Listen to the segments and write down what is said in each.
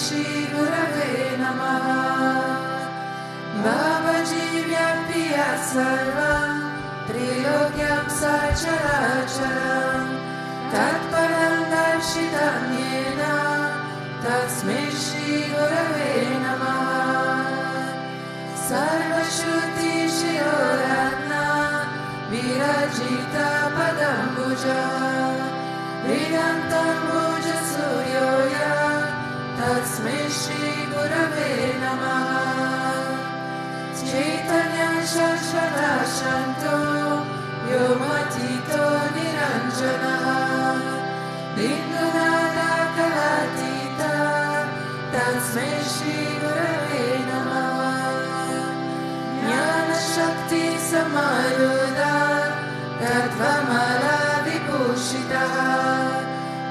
Shri Gurave Namaha. Babaji Vyapya Sarvam Trilokyam Sacharacharam Tatparam Darshitam Yena Tasmai Shri Gurave Namaha. Sarvashruti Shiroratna Virajita Padambuja Vedantam Bhuja Suryoya Tasmai Shri Gurave Namaha. Chaitanya Shashvata Shanto Yomatito Niranjana Bindunada Kalatita Tasmai Shri Gurave Namaha. Jnana Shakti Samaruda Tatvamala Vibhushita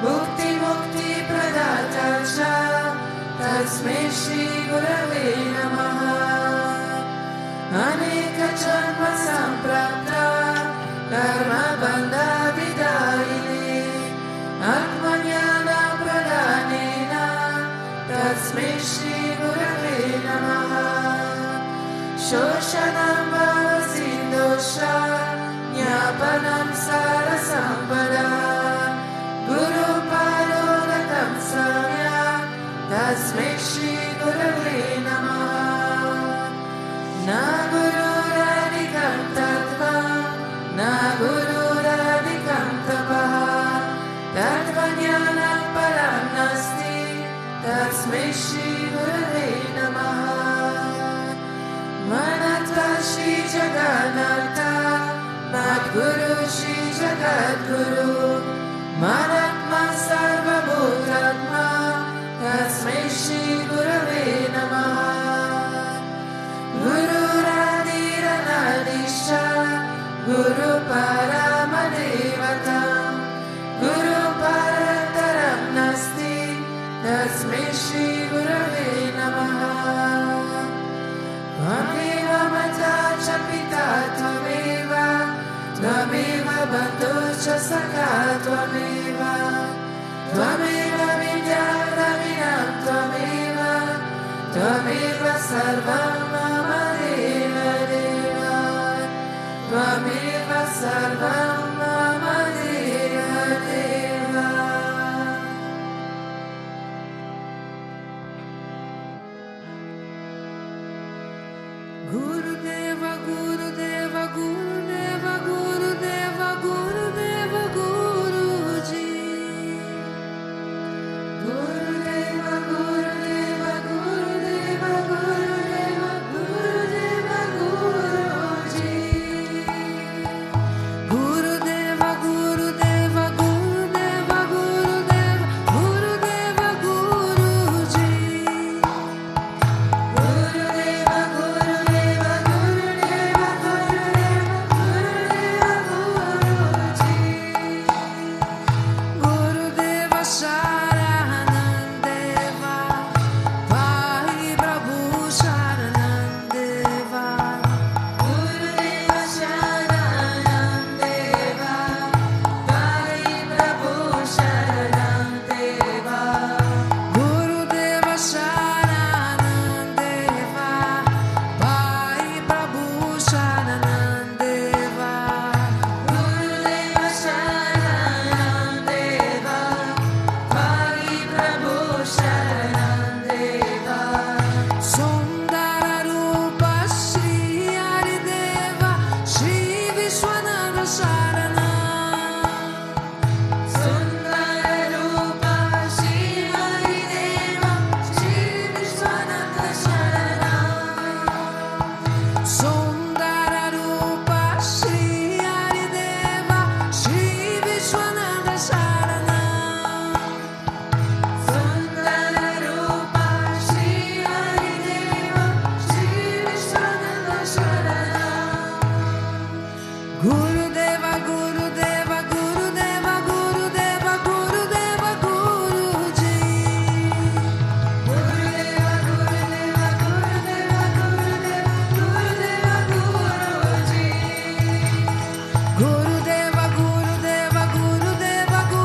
Bhukti Mukti Pradata Cha Tasmai Shri Gurave Namaha. Aneka Janma Samprapta Karma Bandha Vidayine Atmanyana Pradhanena Tasmai Shri Gurave Namaha. Shoshanam Bhava Sindosha Jnapanam Sarasampada Guru Parogatam Samyak Tasmai Shri Gurave Namaha. Na Gururadikam Tattvam Na Gururadikam Tapaha Tattvajnanam Param Nasti Tasmai Shri Gurave Namaha. Manatva Shri Jagannatha Madguru Shri Jagadguru Manatma Sarvabhutatma Tasmai Shri Gurave Namaha. Guru Radhira Nadisha Guru Paramadevatam Guru Parataram Nasti Tasmai Shri Gurave Namaha. Tvameva Mata Cha Pita Tvameva Tvameva Bandhu Cha Sakha Tvameva Tvameva Vidya Ravinam Tvameva Tvameva Sarvam Mama Deva Deva Tvameva Sarvam Mama Deva Deva. Gurudeva Gurudeva Gurudeva Gurudeva Gurudeva Guruji Gurudeva Gurudeva Gurudeva Gurudeva Gurudeva Guruji Gurudeva Gurudeva Gurudeva Gurudeva Gurudeva Guruji Gurudeva Gurudeva Gurudeva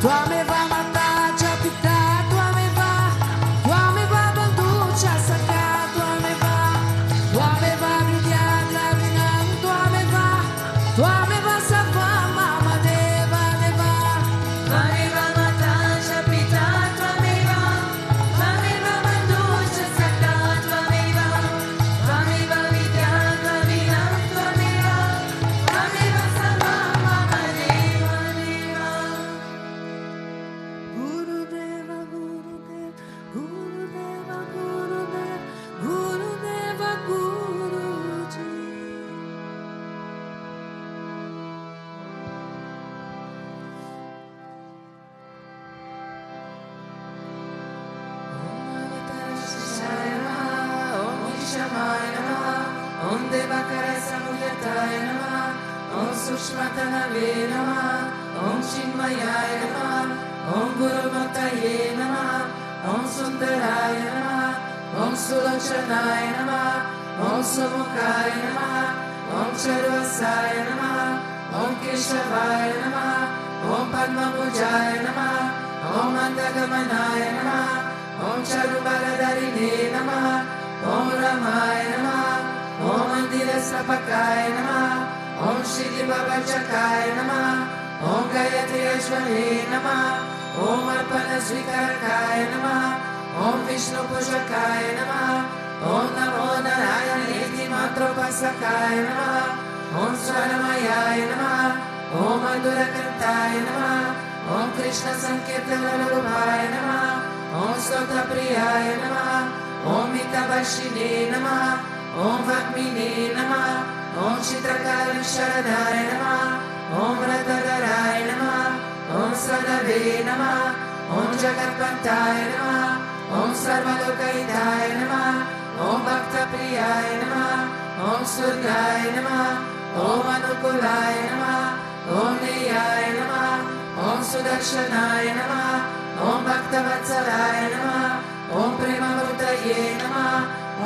Twameva matacha pita, Twameva banducha saka, Twameva vidya gravinam, Twameva sava mama deva deva. Twameva matacha pita, Twameva banducha saka, Twameva vidya gravinam, Twameva sava mama deva deva. Gurudeva, Gurudeva, Gurudeva, Guruji. Om Avatarashaya Namaha, Om Ishamaya Namaha, Om Devakara Samuyataya Namaha, Om Sushmatanave Namaha, Om Chinmayaya Namaha, Om Gurumataye Namaha, Om Sundaraya Namaha, Om Sulochanaya Namaha, Om Sumukaya Namaha, Om Charvasaya Namaha, Om Keshavaya Namaha, Om Padmabhujaya Namaha, Om Andagamanaya Namaha, Om Charubaladharine Namaha, Om Ramaya Namaha, Om Mandirasapakaya Namaha, Om Shri Bhutabhrteshwarnath Namaha, Om Gayatri Ashwani Namaha, Om Arpana Srikarakaya Namaha, Om Vishnu Pushakaya Namaha, Om Namo Narayana Matropasakaya Namaha, Om Swaramayaya Namaha, Om Madhurakantaya Namaha, Om Krishna Sankirtana Rupaya Namaha, Om Stota Priyaya Namaha, Om Mitabashine Namaha, Om Vakmine Namaha, Om Chitrakali Sharadaya Namaha, Om Radhadaraya Namaha, Om Sadave Namaha, Om Jagatpantaya Namaha, Om Sarvalokaitaya Namaha, Om Bhakta Priyaya Namaha, Om Suryaya Namaha, Om Anukulaya Namaha, Om Neyaya Namaha, Om Sudarshanaya Namaha, Om Bhakta Vatsalaya Namaha, Om Premamurtaye Namaha,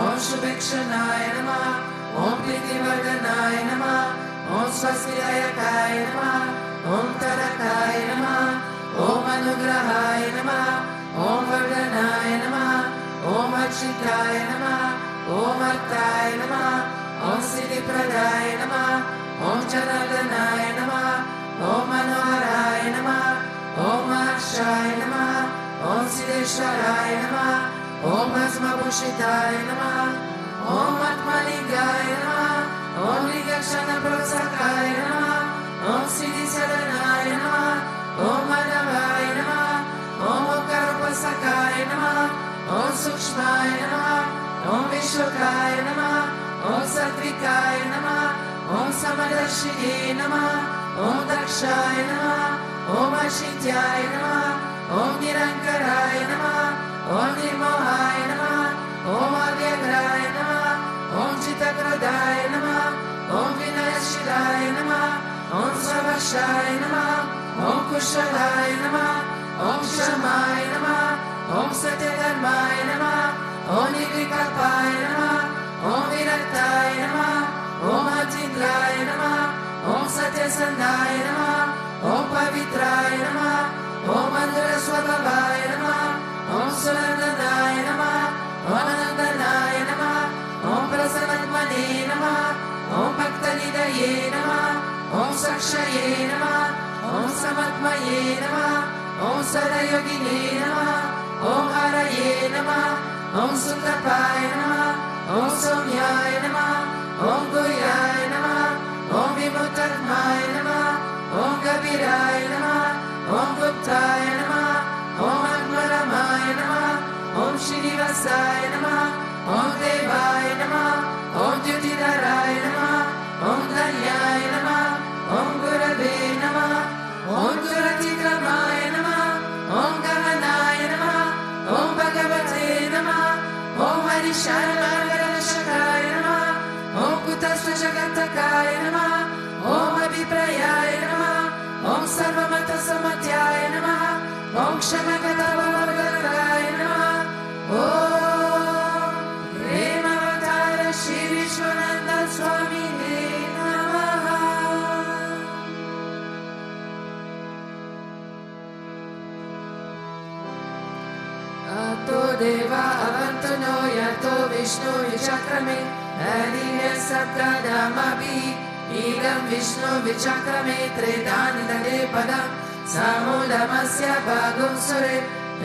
Om Shubhekshanaya Namaha, Om Pritivardhanaya Namaha, Om Swastiyayakaya Namaha, Om Tarakaya Namaha, Om Anugrahaya Namaha, Om Vardhanaya Namaha, Om Architaya Namaha, Om Artaya Namaha, Om Siddhipradaya Namaha, Om Janardhanaya Namaha, Om Manoharaya Namaha, Om Arshaya Namaha, Om Siddheshwaraya Namaha, Om Bhasmabhushitaya Namaha, Om Atmalingaya Namaha, Om Ligakshana Prasakaya Namaha, Om Siddhi Sadanaya Namaha, Om Madhavaya Namaha, Om Karupasakaya Namaha, Om Sukshmaya Namaha, Om Vishwakaya Namaha, Om Satvikaya Namaha, Om Samadarshine Namaha, Om Dakshaya Namaha, Om Ashintyaya Namaha, Om Nirankaraya Namaha, Om Nirmohaya Namaha, Om Avyagraya Namaha, Om Chitakradaya Namaha, Om Vinayashilaya Namaha, Om Savashaya Namaha, Om Kushalaya Namaha, Om Shamaya Namaha, Om Satyadharmaya Namaha, Om Nirvikalpaya Namaha, Om Viraktaya Namaha, Om Atindraya Namaha, Om Satyasandaya Namaha, Om Pavitraya Namaha, Om Madhuraswabhavaya Namaha, Om Sulandadaya Namaha, Om Anandanaya Namaha, Om Prasanatmane Namaha, Om Bhaktanidaye Namaha, Om Sakshaye Namaha, Om Samatmaye Namaha, Om Sadayogine Namaha, Om Haraye Namaha, Om Sundapaya Namaha, Om Somyaya Namaha, Om Guyaya Namaha, Om Vimutatmaya Namaha, Om Gabiraya Namaha, Om Guptaya Namaha, Om Atmaramaya Namaha, Om Srinivasaya Namaha, Om Devaya Namaha, Om Jyotidaraya Namaha, Om Dhanyaya Namaha, Om Gurave Namaha, Om Jyotikramaya Namaha, Om Gahanaya Namaha, Om Bhagavate Namaha, Om Harisharvarashakaya Namaha, Om Kutastha Jagatakaya Namaha, Om Abhiprayaya Namaha, Om Sarvamata Samatyaya Namaha, Om Kshamagata Bhavagadaya Namaha, Om Premavatara Sri Vishwananda Swami Namaha. deva avantu no yato Vishnu vichakrame Hariya saptadamabi idam Vishnu vichakrame Tredani tade padam samudamasya bhagum sure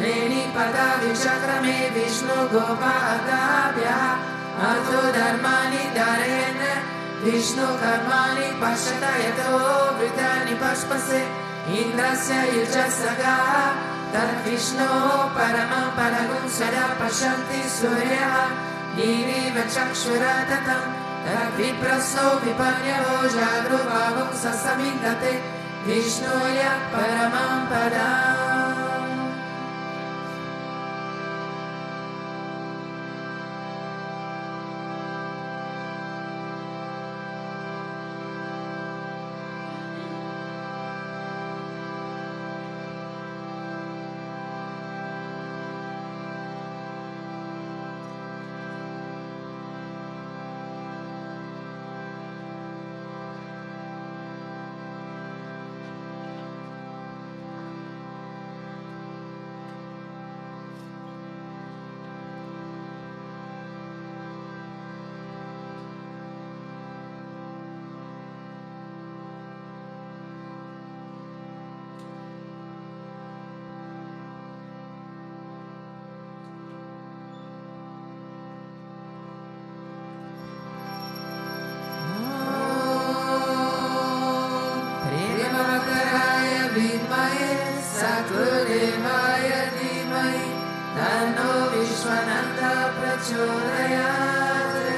Reni pada vichakrame Vishnu gopa agabhya Ato dharmani dharayana Vishnu karmani pashata yato vritani pashpase Indrasya yujasaga Tad Vishnu paramam paragum sada pashanti surya Niriva chakshura tatam Tad vipraso vipanyavo jagru bhavam sasamindate Vishnuya paramam padam Sakudevaya dhimai Tanno Vishwananda prachodayate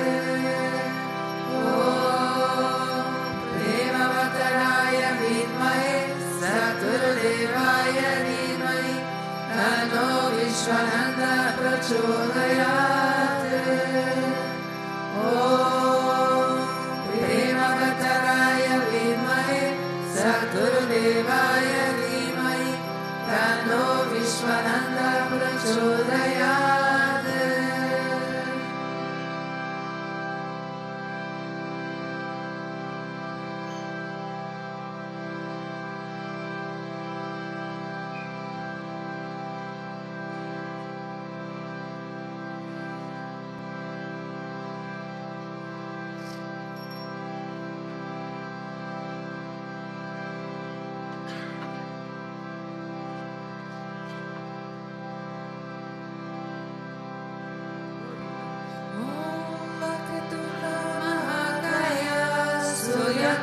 Om Premavattaraya vidmahe Sakudevaya dhimai Tanno Vishwananda prachodayate Om Premavattaraya vidmahe Sakudevaya Tanno Vishwananda prachodayate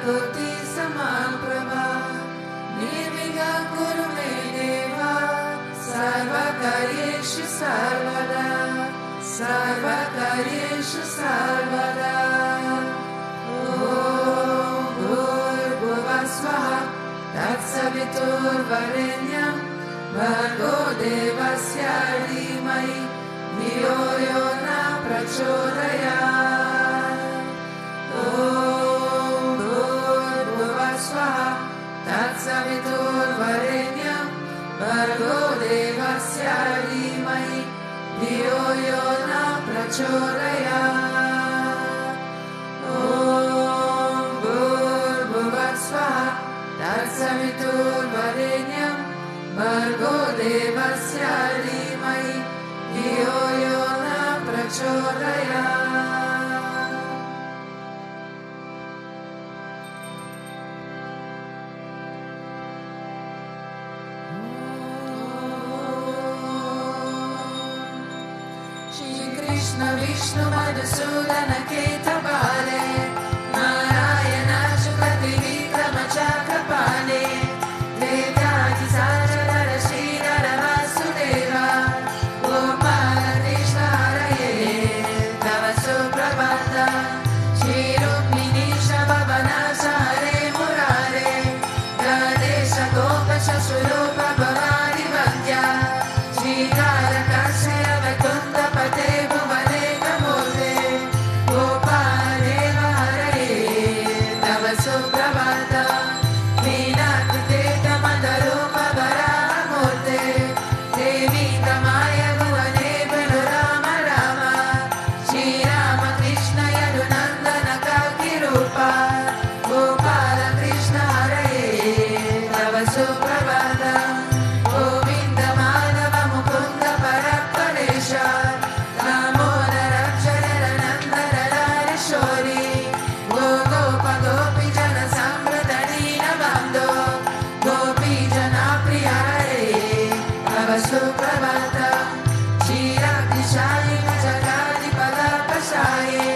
Koti Samamprabha Nirvighna Kuru Me Deva Sarvakaryeshu Sarvada Sarvakaryeshu Sarvada Om Bhurbhuva Swaha Tatsaviturvarenyam Bhargo Devasya Dhimai Dhiyo Yo Na Prachodayat Om Swaha Tatsaviturvarenyam Bhargo Devasya Dhimai Dhiyo Yo Na Prachodayat Om Bhurbhuva Swaha Tatsaviturvarenyam Bhargo Devasya Dhimai Dhiyo Yo Na Prachodayat Krishna Vishnu Madhusudana Ketabale Narayana Chukati Vikrama Chakrapale Vedati Sajadara Sridhara Vasudeva Gopala Krishna Haraye Tava Suprabhata Shri Rukmini Shabhavana Hare Murare Radesha Gopa Shashurupa Bhavani Vandya Shri Karakasya Vaikunda Pate Suprabhata Govinda Madhava Mukunda Parapparesha Suprabhatam Shiraktishaye Jagadi Padapashaye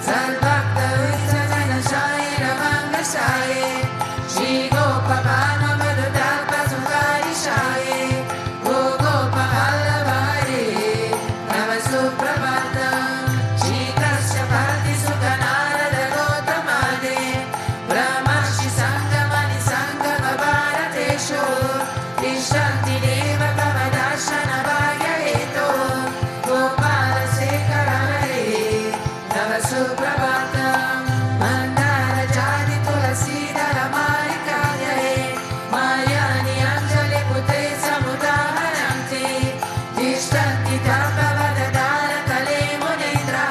Sarvakta Visajanashaye Ramangashaye Shri Gopavana Madhudalpa Sukarishaye Gogopa Vallabhare Nava Suprabhatam Shri Kashyapati Sukanarada Gautamade Brahmashi Sangamani Sangama Bharatesho Vishanti Deva Bhava Darshana Bhagya Heto Gopala Sekara Hare Nava Suprabhatam Mandara Jadi Tulasidara Marikaya Mayani Anjali Pute Samudaharanti Dishtanti Tapa Vadadara Kale Munindra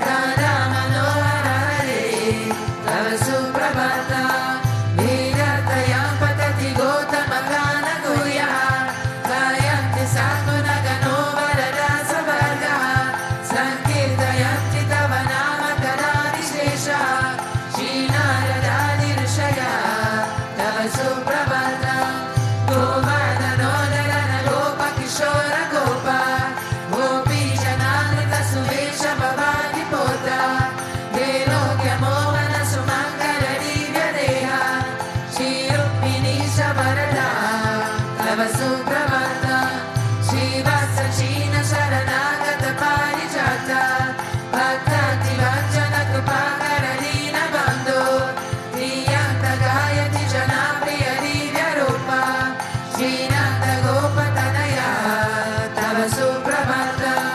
Radha Manohara Hare Nava Suprabhatam Viratayam Patati Gotama Kana Guya Gayanti Satmana Gano Varada Savarga Sankirtayanti Tava Nama Kadadi Shesha Shinaradadi Rishaya Tava Suprabhatam Govardhano Dharana Gopa Kishora Gopa Gopi Janamrita Suvesha Bhavati Pota Delokya Mohana Sumangala Divya Deha Shri Rukmini Shabarada Tava Suprabhatam Shri Vasachina Sharanagata Parijata Bhaktati Vajjana Krupakaralina Bandhu Priyanta Gayati Janapriya Divya Rupa Shri Nanda Gopa Tanaya Tava Suprabhatam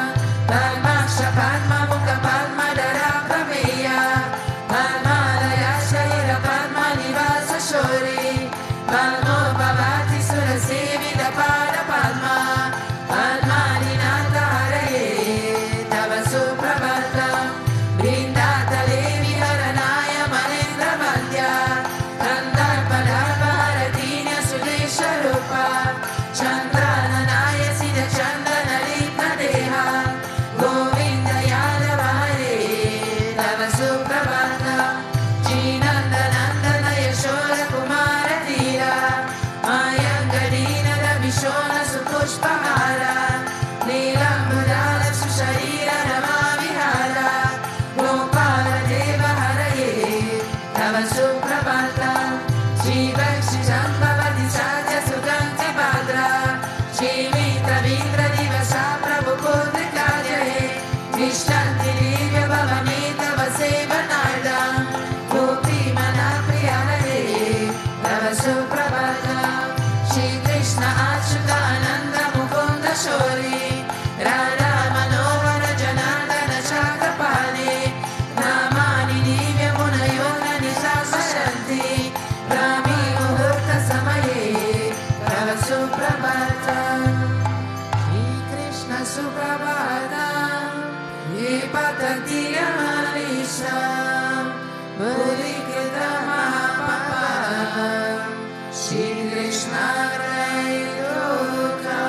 Padmaksha Padma Mukha Padma Dara Prameya Padmalaya Shaira Padma Nivasa Shori Padmo Bhavati Surasevida Pada Padma Padmaninata Haraye Tava Suprabhatam Brindata Levi Haranaya Manendra Vandya Kandarpadharva Haratinya Sudesha Rupa Chandrananaya Siddha Chandana Lipna Deha Govinda Yadava Hare Tava Suprabhatam Chinanda Nandana Yashoda Kumara Tira Mayangadina Vishona Supushpahara Nilambudala Susharira Rama Vihara Gopala Deva Haraye Tava Suprabhatam Shri Vakshi Jambavati Satya Suganti Bhadra Shri Mitra Vindra Divasa Prabhu Putrikajaye Vishtanti Divya Bhavamita Vasevanardam Gopi Manapriya Hare Tava Suprabhatam Shri Krishna Achyuta Ananda Mukunda Shori Radha Manohara Janardana Chakapani Namani Divya Munayona Nisasharanti Brahmi Muhurta Samaye Tava Suprabhatam Shri Krishna Suprabhatam Ye Patati Yamanisham Burikita Mahapapam Shri Krishna Grayuka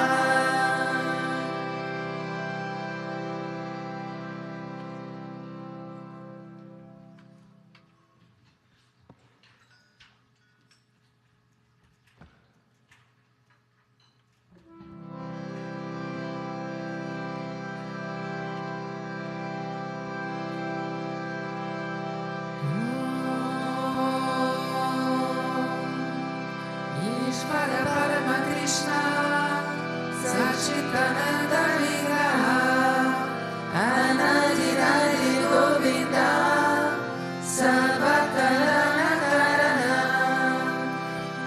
Ishvara Parama Krishna Sachitananda Vigraha Anadiraji Govinda Sarvakarana Karana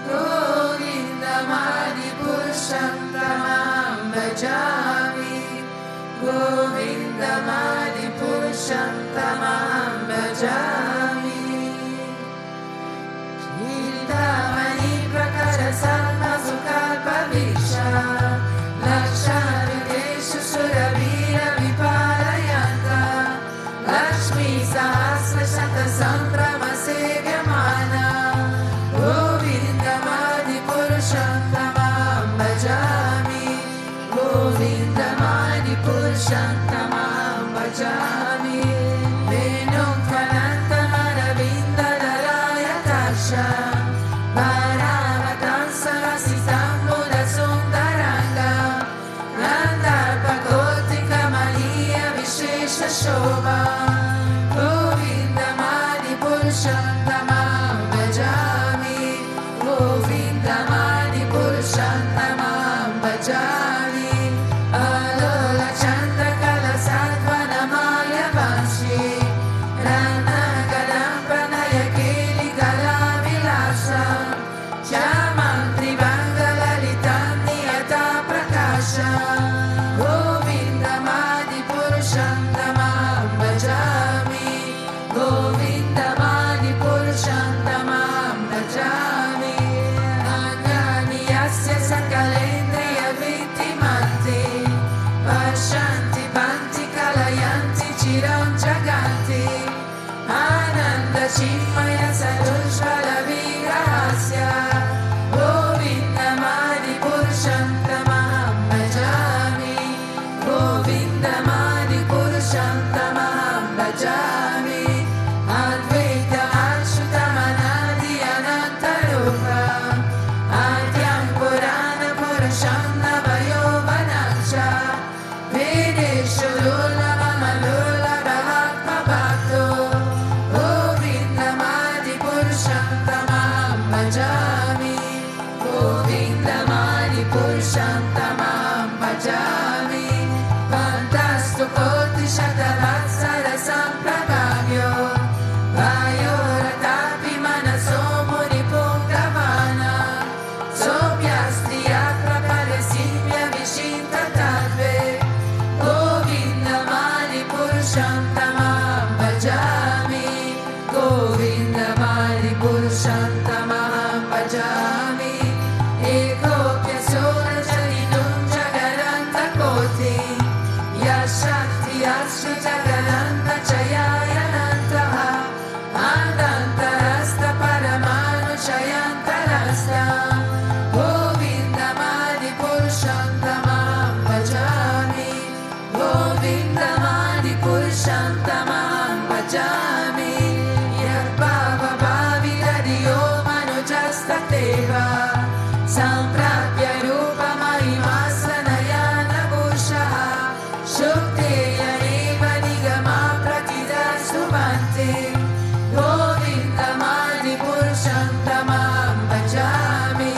Govinda Madi Purusham Tamam Bhajami Govinda Madi Purusham Tamam Bhajami Chidamani Prakara Salma Sukalpa Visha Laksharudeshu Surabhira Vipalayanta Lakshmi Sahasra Shata Sambrama Sevyamana Govinda Madi Purusham Tamam Bhajami Govinda Madi Purusham Tamam Bhajami Venum Tvananta Maravinda Daraya Tasha Bharavatam Sarasitam Buddha Sundaranga Sakalendriya Vittimanti Pashanti Bhanti Kalayanti Chiram Jaganti Ananda Chinmaya Sadushvala Virahasya Govindamadi Purushantamaham Bhajami Govindamadi Purushantamaham Bhajami Advaita Achyutamanadi Anantarupa Adyam Purana Purushandavayo Vanancha Vedeshu Lullabhamalula Bhavatma Bhakto Govindamadi Purushantamaham Bhajami Govindamadi Purushantamaham Bhajami Pantastu Koti Shatavatsara Samprakavyo Vayoratapi Manaso Munipungavana Sopyastriya Praparesimya Vishinta Tattve Govindamadi Purushantamaham Bhajami Govindamadi Purushantamaham Bhajami Ekopya Sola Jalitum Jagaranta Koti Yashakti Ashri Jagaranta Chayayanantaha Andantarasta Paramanu Chayantarasta Govindamadi Purushantamaham Bhajami Govindamadi Purushantamaham Bhajami Yadbhava Bhavitadiyo Manujastateva Samprapya Rupa Mahimasanayana Bhushaha Shukteya Eva Nigama Pratida Subhante Govindamadi Purushantamaham Bhajami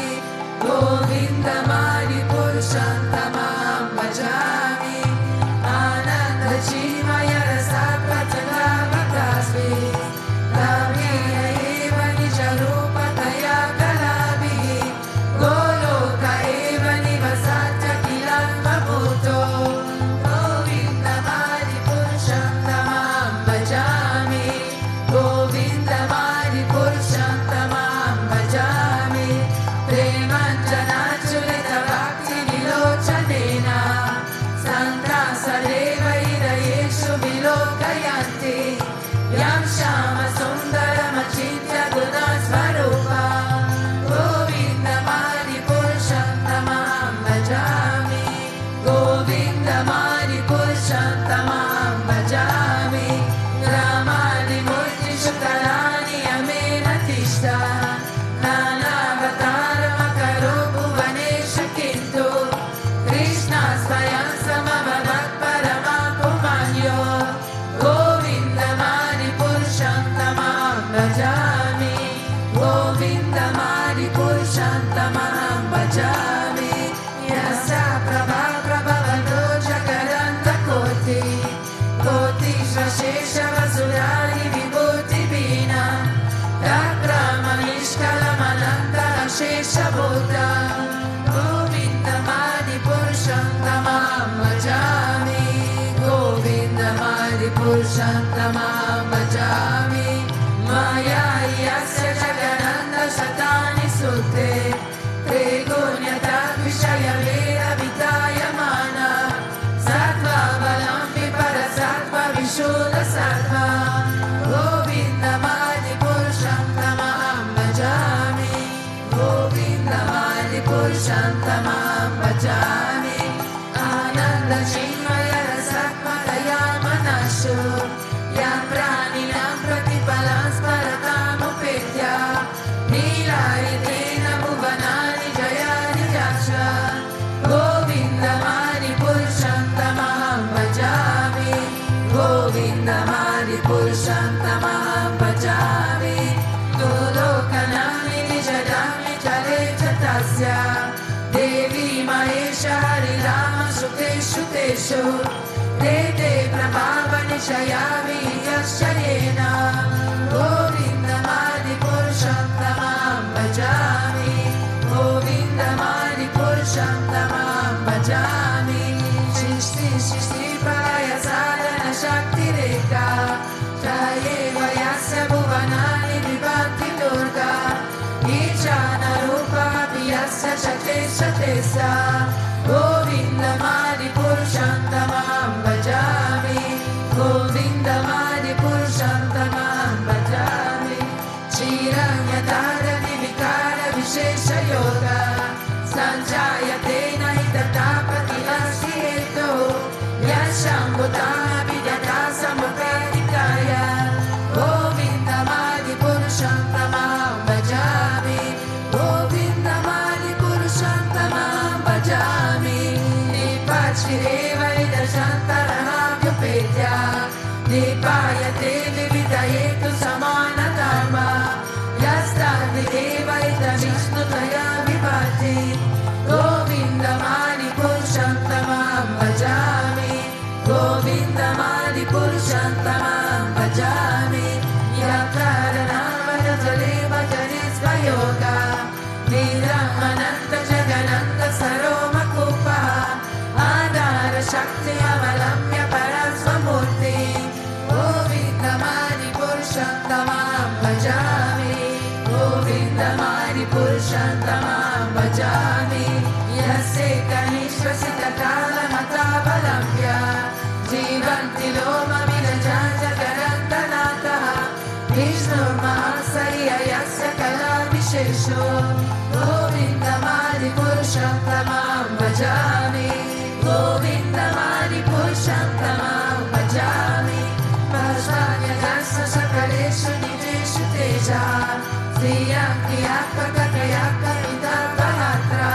Govindamadi Purushantamaham Bhajami Ananda Chimaya Rasa Pratagavatasvi Lavya Eva Nija Rupa Taya Kalabi Goloka Eva Nivasatya Kilamma Bhuto Govindamadi Purushantamaham Bhajami Govindamadi Purushantamaham Bhajami Premanjanachulita Bhakti Vilochanena Santa Sadeva Hidayeshu Vilokayanti Yam Shama Sundaram Achintya Gunasvarupa Govindamadi Purushantamaham Bhajami Govindamadi Purushantamaham Bhajami Ramadi Murti Shukalani Amena Tishta Nanavatara Makaro Bhuvanesha Kintu Krishna Svayam Samabhavat Paramapumanyo Govindamadi Purushantamaham Bhajami Govindamadi Purushantamaham Bhajami Yasa Prabha Prabhavado Jagaranta Koti Koti Shvashesha Vasurari Vibhuti Bina Takrama Nishkalamananta Shesha Bhuta Govindamadi Purushantamaham Bhajami Govindamadi Purushantamaham Bhajami Maya Yasya Jagananda Shatani Sute Pregunyata Vishaya Vera Vitaya Mana Sattva Valampi Parasattva Vishuddha Sattva Govindamadi Purushantamaham Bhajami Govindamadi Purushantamaham Bhajami Ananda Chinmaya Rasatmakaya Manashu Yam Praninam Pratipalam Sparatamupetya Nilayatena Bhuvanani Jayani Jasha Govindamadi Purushantamaham Bhajami Govindamadi Purushantamaham Bhajami Golokanami Nijadami Chale Chatasya Devi Mahesha Hari Rama Shuteshu Teshu Tete Prabhava Nishayavi Yashayena Govindamadi Purushantamaham Bhajami Govindamadi Purushantamaham Bhajami Shishti Shishti Pralaya Sadhana Shakti Rekha Jayeva Yasya Bhuvanani Vibhakti Durga Ichana Rupa Piyasya Shakti Sheshatesa Govindamadi Purushantamam Bhajami Govindamadi Purushantamam Bhajami Chiranyatara Vivikara Vishesha Yoga Sanjayate Nahitatapati Asieto Yashambhutana Vidata Samupatikaya Govindamadi Purushantamam Bhajami Govindamadi Purushantamam Bhajami Nipachireva Idashantaranabhyupedya Nipayate Vividayetu Samana Dharma Yastadvideva Idavishnu-taya Vibhati Govindamadi Purushantamam Bhajami Govindamadi Purushantamam Bhajami Yakaranamajale Bhajane Svayoga Niramananta Jagananta Saroma Kupa Adara Shakti Avalamya Parasvamurti Govindamadi Purushantamam Bhajami Govindamadi Purushantamam Bhajami Yase Kanishvasita Kala Matavalamya Jivanti Loma Vinajanja Garantanata Vishnu Mahasaya Yasya Kala Vishesho Govindamadi Purushantamam Bhajami Govindamadi Purushantamam Bhajami Bhajanya Dasa Sakaleshu Nijeshu Teja Sriyakti Akakakayaka Vidabhahatra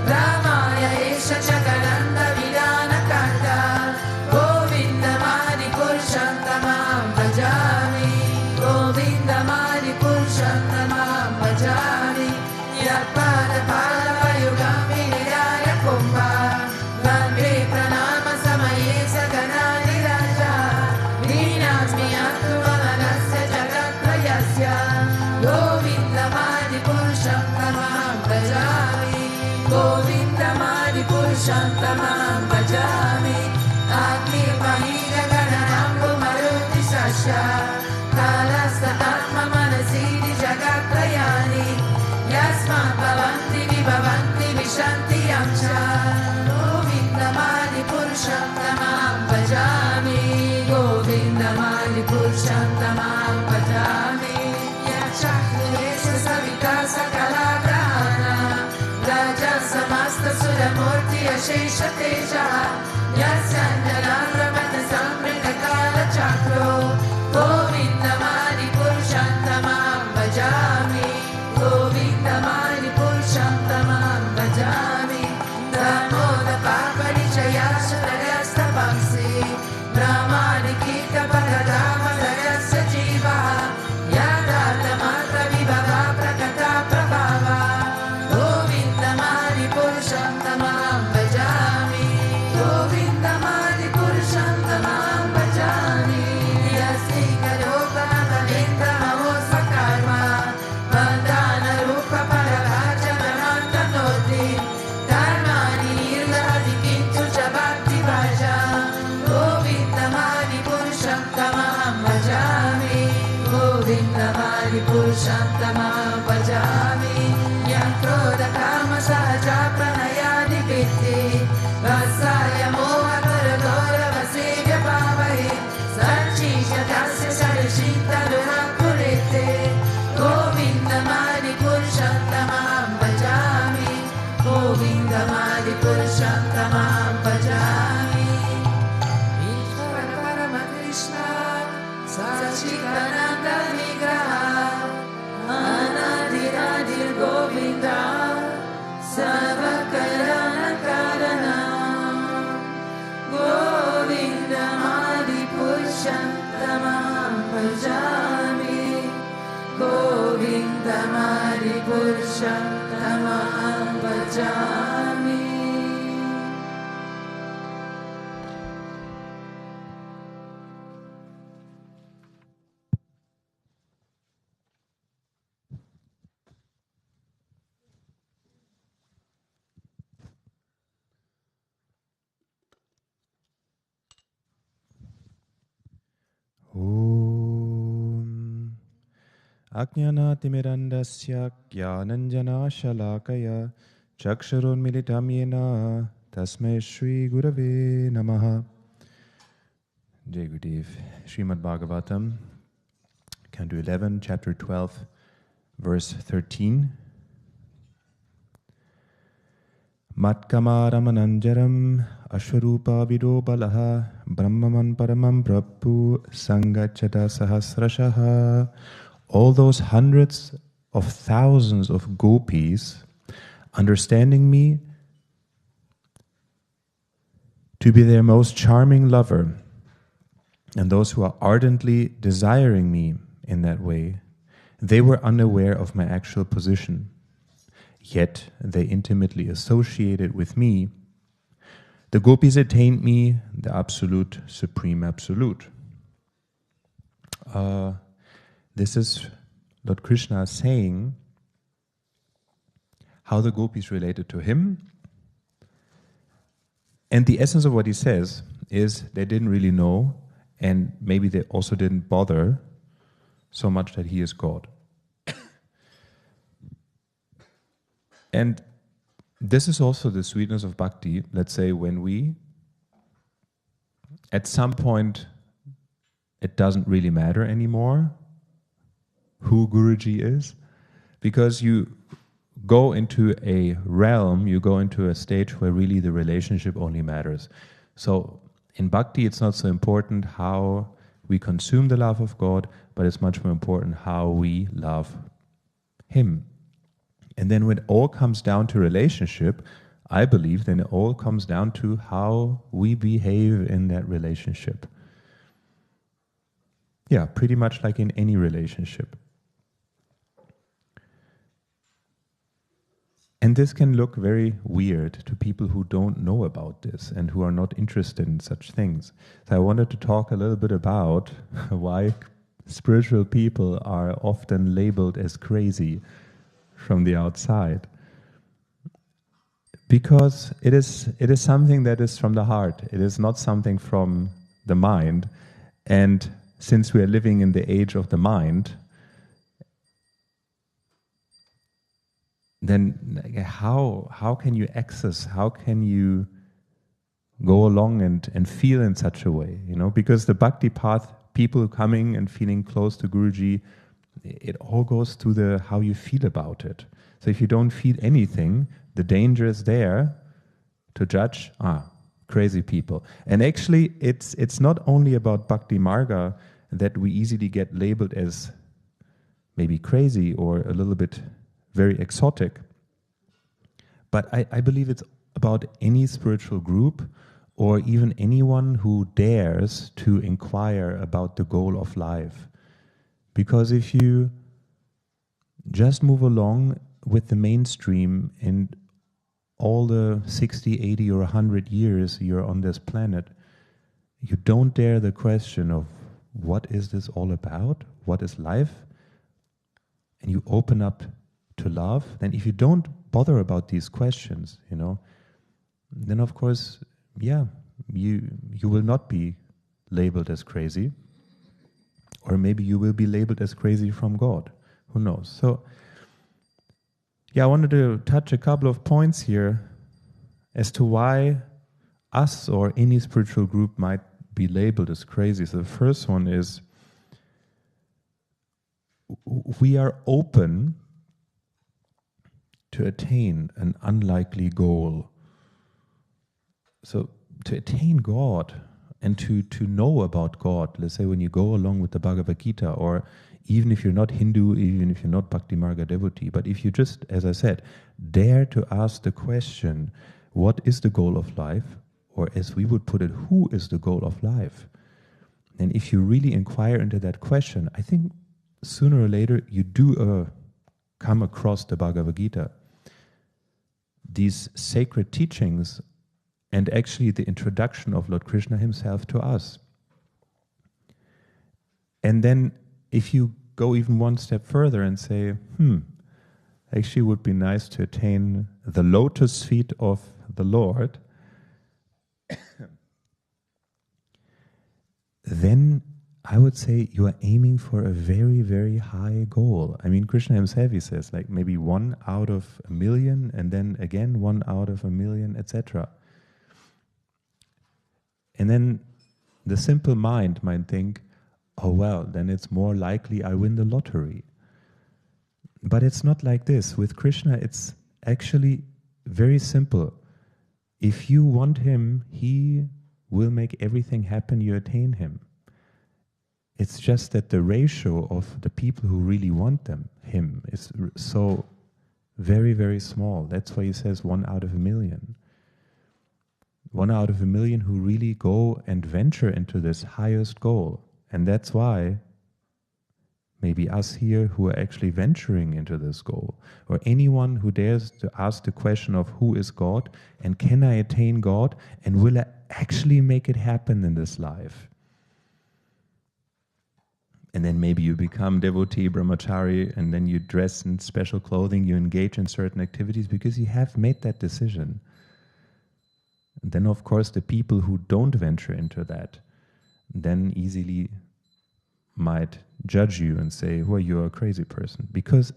Ramaya Esha Chakaranda Vidana Kanda Govindamadi Purushantamam Bhajami Govindamadi Purushantamam Bhajami Yapada Palavayugami Niraya Kumbha Vande Pranama Samaye Saganani Raja Vinasmi Atmavanasya Jagatrayasya Govindamadi Purushantamam Bhajami Govindamadi Purushantamam Bhajami Agni Mahira Gananambu Maruti Sasha Kalasta Atma Manasidi Jagatrayani Yasma Bhavanti Vibhavanti Vishanti Yamcha Govindamadi Purushantamam Bhajami Govindamadi Purushantamam Bhajami Yachakhlesha Savita Sakala Brahana Raja Samasta Suramurti Ashesha Teja Yasandalamravata Samrita Kala Chakro Govindamadi Purushantamam Bhajami Govindamadi Purushantamam Bhajami Damoda Papadichaya Sharayasta Bhamsi Brahmani Kita Padadama Dayasya Jiva Yadata Matra Vibhava Prakata Prabhava Govindamadi Purushantamam Bhajami Govindamadi Purushantamam Bhajami Yasika Loka Natalendra Mahosa Karma Vandana Rupa Paravaja Dhananta Noti Karmani Nirla Adikintu Jabhakti Vaja Govindamadi Purushantamam Bhajami Govindamadi Purushantamam Bhajami Yankroda Kama Sahaja Pranayadi Vitti Vasaya Moha Karadora Vasivya Pavahi Sarchisha Dasya Sarishita Durakurete Govindamadi Purushantamam Bhajami Govindamadi Purushantamam Bhajami Ishvara Paramakrishna Sachidananda Vigraha Anadiradir Govinda Sarvakarana Karana Govindamadi Purushantamam Bhajami Govindamadi Purushantamam Bhajami. Ajnanatimirandasya Jnananjana Shalakaya Chakshurunmilitam yena tasmai Shri Gurave Namaha. Jai Gurudev. Srimad Bhagavatam, Canto 11, Chapter 12, Verse 13. Matkamaaramananjaram Ashwarupa Vidobalaha Brahmaman Paramam Prabhu Sangachata Sahasrashaha. All those hundreds of thousands of gopis understanding me to be their most charming lover, and those who are ardently desiring me in that way, they were unaware of my actual position. Yet they intimately associated with me. The gopis attained me, the absolute, supreme absolute. This is Lord Krishna saying how the gopis related to him. And the essence of what he says is they didn't really know, and maybe they also didn't bother so much that he is God. And this is also the sweetness of bhakti. Let's say when we, at some point, it doesn't really matter anymore who Guruji is, because you go into a realm, you go into a stage where really the relationship only matters. So in bhakti, it's not so important how we consume the love of God, but it's much more important how we love Him. And then when it all comes down to relationship, I believe then it all comes down to how we behave in that relationship. Yeah, pretty much like in any relationship. And this can look very weird to people who don't know about this and who are not interested in such things. So I wanted to talk a little bit about why spiritual people are often labeled as crazy from the outside. Because it is something that is from the heart. It is not something from the mind. And since we are living in the age of the mind, then how can you access, how can you go along and feel in such a way? You know, because the bhakti path, people coming and feeling close to Guruji, it all goes to the how you feel about it. So if you don't feel anything, the danger is there to judge, crazy people. And actually, it's not only about Bhakti Marga that we easily get labeled as maybe crazy or a little bit very exotic. But I believe it's about any spiritual group or even anyone who dares to inquire about the goal of life. Because if you just move along with the mainstream and all the 60, 80 or 100 years you're on this planet, you don't dare the question of what is this all about? What is life? And you open up to love, then if you don't bother about these questions, you know, then of course, yeah, you will not be labeled as crazy, or maybe you will be labeled as crazy from God. Who knows? So, yeah, I wanted to touch a couple of points here as to why us or any spiritual group might be labeled as crazy. So the first one is we are open to attain an unlikely goal. So to attain God and to know about God, let's say when you go along with the Bhagavad Gita, or even if you're not Hindu, even if you're not Bhakti Marga devotee, but if you just, as I said, dare to ask the question, what is the goal of life? Or as we would put it, who is the goal of life? And if you really inquire into that question, I think sooner or later you do come across the Bhagavad Gita. These sacred teachings and actually the introduction of Lord Krishna himself to us. And then if you go even one step further and say, actually it would be nice to attain the lotus feet of the Lord, then I would say you are aiming for a very, very high goal. I mean, Krishna himself, he says, like maybe 1 out of a million, and then again 1 out of a million, etc. And then the simple mind might think, oh well, then it's more likely I win the lottery. But it's not like this. With Krishna, it's actually very simple. If you want him, he will make everything happen, you attain him. It's just that the ratio of the people who really want him is so very, very small. That's why he says 1 out of a million. 1 out of a million who really go and venture into this highest goal. And that's why maybe us here who are actually venturing into this goal, or anyone who dares to ask the question of who is God and can I attain God and will I actually make it happen in this life? And then maybe you become devotee, brahmachari, and then you dress in special clothing, you engage in certain activities because you have made that decision. And then, of course, the people who don't venture into that then easily might judge you and say, well, you're a crazy person. Because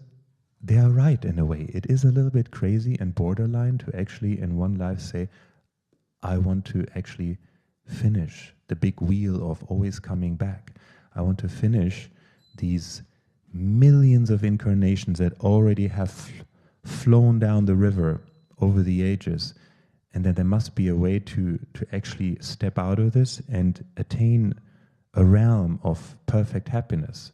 they are right in a way. It is a little bit crazy and borderline to actually in one life say, I want to actually finish the big wheel of always coming back. I want to finish these millions of incarnations that already have flown down the river over the ages, and that there must be a way to actually step out of this and attain a realm of perfect happiness.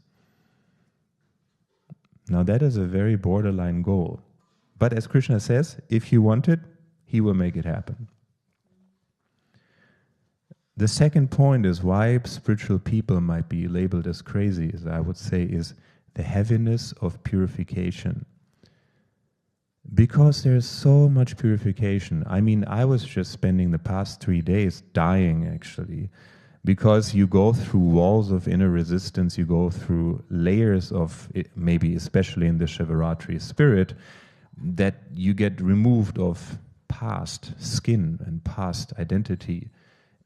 Now that is a very borderline goal. But as Krishna says, if you want it, he will make it happen. The second point is why spiritual people might be labeled as crazy, as I would say, is the heaviness of purification. Because there's so much purification. I mean, I was just spending the past 3 days dying, actually, because you go through walls of inner resistance, you go through layers of, maybe especially in the Shivaratri spirit, that you get removed of past skin and past identity.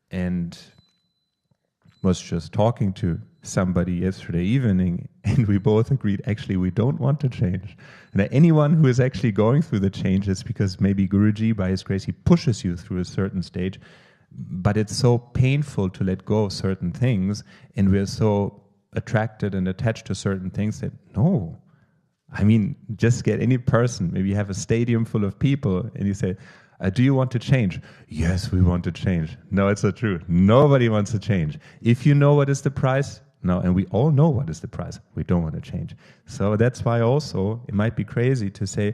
And was just talking to somebody yesterday evening, and we both agreed actually we don't want to change. And that anyone who is actually going through the change is because maybe Guruji, by his grace, he pushes you through a certain stage, but it's so painful to let go of certain things, and we're so attracted and attached to certain things that no. I mean, just get any person, maybe you have a stadium full of people, and you say, do you want to change? Yes, we want to change. No, it's not true. Nobody wants to change. If you know what is the price, no, and we all know what is the price. We don't want to change. So that's why also it might be crazy to say,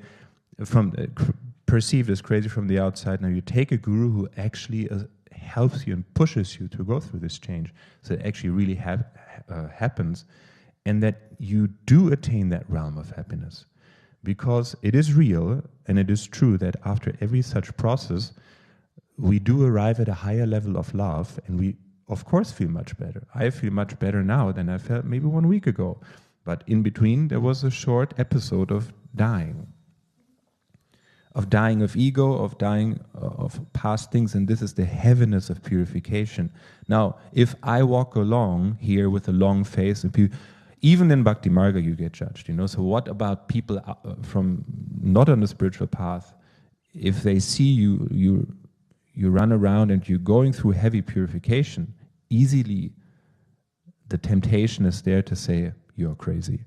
perceived as crazy from the outside. Now you take a guru who actually helps you and pushes you to go through this change, so it actually really happens, and that you do attain that realm of happiness. Because it is real and it is true that after every such process, we do arrive at a higher level of love, and we, of course, feel much better. I feel much better now than I felt maybe 1 week ago. But in between, there was a short episode of dying of ego, of dying of past things, and this is the heaviness of purification. Now, if I walk along here with a long face, and people, even in Bhakti Marga, you get judged, So what about people from not on the spiritual path? If they see you run around and you're going through heavy purification, easily the temptation is there to say, you're crazy.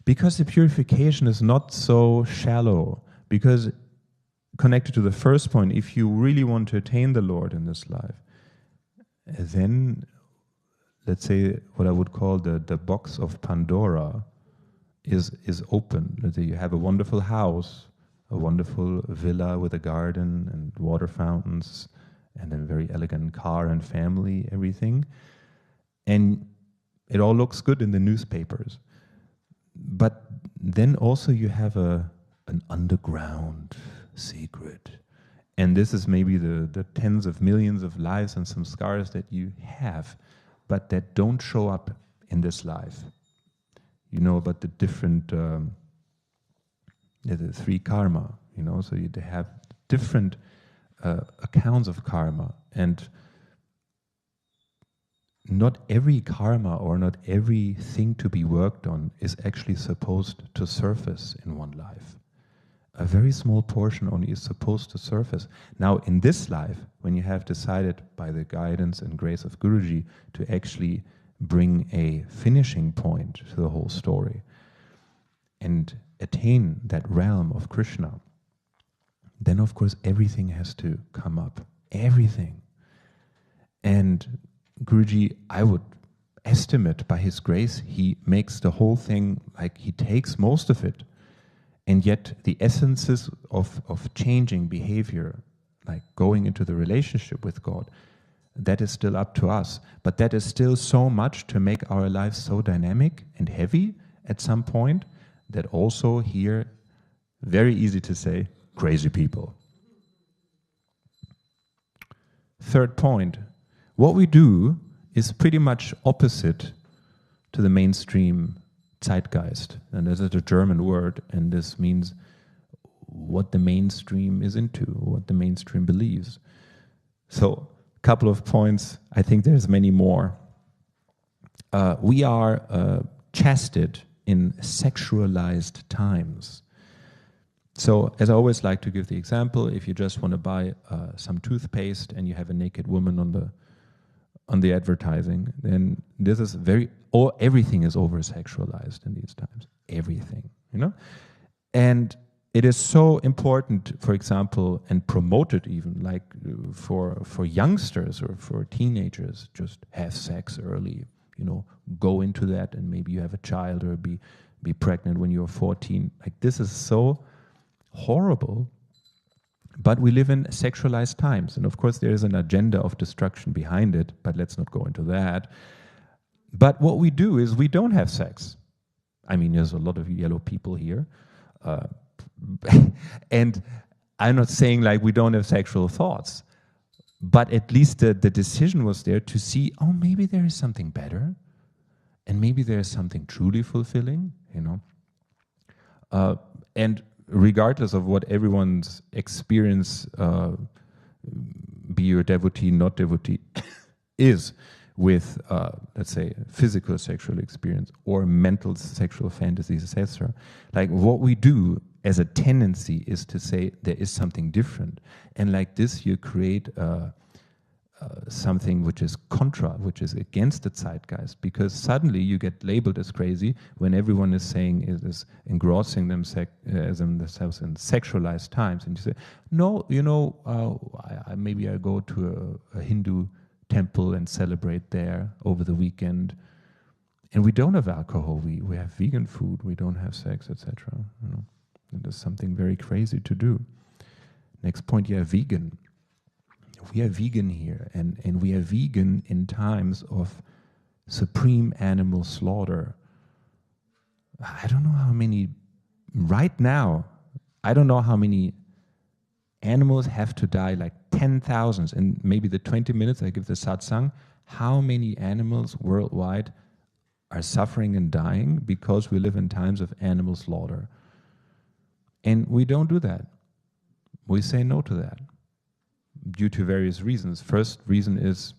Because the purification is not so shallow, because connected to the first point, if you really want to attain the Lord in this life, then let's say what I would call the box of Pandora is open. Let's say you have a wonderful house, a wonderful villa with a garden and water fountains, and a very elegant car and family, everything. And it all looks good in the newspapers. But then also you have an underground secret. And this is maybe the tens of millions of lives and some scars that you have, but that don't show up in this life. You know about the different, the 3 karma, so you have different accounts of karma. And not every karma or not everything to be worked on is actually supposed to surface in one life. A very small portion only is supposed to surface. Now, in this life, when you have decided by the guidance and grace of Guruji to actually bring a finishing point to the whole story and attain that realm of Krishna, then of course everything has to come up. Everything. And Guruji, I would estimate by his grace, he makes the whole thing, like he takes most of it. And yet the essences of changing behavior, like going into the relationship with God, that is still up to us. But that is still so much to make our lives so dynamic and heavy at some point that also here, very easy to say, crazy people. Third point, what we do is pretty much opposite to the mainstream Zeitgeist. And this is a German word, and this means what the mainstream is into, what the mainstream believes. So, a couple of points. I think there's many more. We are chastised in sexualized times. So, as I always like to give the example, if you just want to buy some toothpaste and you have a naked woman on the advertising, then this is everything is over-sexualized in these times. Everything, you know? And it is so important, for example, and promoted even, like for youngsters or for teenagers, just have sex early, you know, go into that, and maybe you have a child or be pregnant when you're 14. Like, this is so horrible. But we live in sexualized times. And of course, there is an agenda of destruction behind it, but let's not go into that. But what we do is we don't have sex. I mean, there's a lot of yellow people here. And I'm not saying like we don't have sexual thoughts, but at least the decision was there to see, oh, maybe there is something better. And maybe there is something truly fulfilling, you know. And regardless of what everyone's experience, be you a devotee, not devotee, is with, let's say, physical sexual experience or mental sexual fantasies, etc. Like, what we do as a tendency is to say there is something different. And like this, you create something which is contra, which is against the zeitgeist, because suddenly you get labeled as crazy when everyone is saying is engrossing themselves in sexualized times, and you say, no, you know, maybe I go to a Hindu temple and celebrate there over the weekend, and we don't have alcohol, we have vegan food, we don't have sex, etc. You know, it is something very crazy to do. Next point, you are vegan. We are vegan here, and we are vegan in times of supreme animal slaughter. I don't know how many, right now, I don't know how many animals have to die, like 10,000s, and maybe the 20 minutes I give the satsang, how many animals worldwide are suffering and dying because we live in times of animal slaughter. And we don't do that. We say no to that, due to various reasons. First reason is,